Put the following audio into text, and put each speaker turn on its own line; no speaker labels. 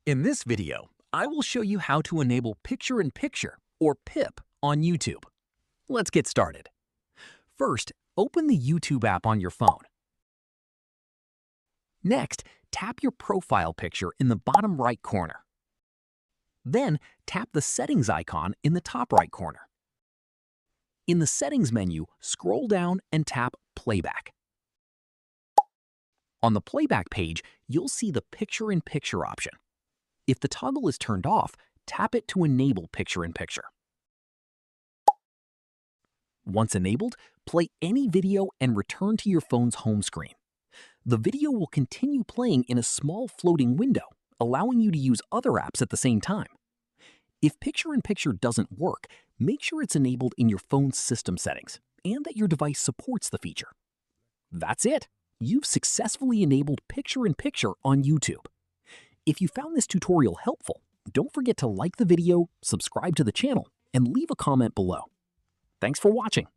In this video, I will show you how to enable Picture in Picture, or PiP, on YouTube. Let's get started. First, open the YouTube app on your phone. Next, tap your profile picture in the bottom right corner. Then, tap the settings icon in the top right corner. In the settings menu, scroll down and tap Playback. On the playback page, you'll see the Picture in Picture option. If the toggle is turned off, tap it to enable Picture in Picture. Once enabled, play any video and return to your phone's home screen. The video will continue playing in a small floating window, allowing you to use other apps at the same time. If Picture in Picture doesn't work, make sure it's enabled in your phone's system settings and that your device supports the feature. That's it! You've successfully enabled Picture in Picture on YouTube. If you found this tutorial helpful, don't forget to like the video, subscribe to the channel, and leave a comment below. Thanks for watching.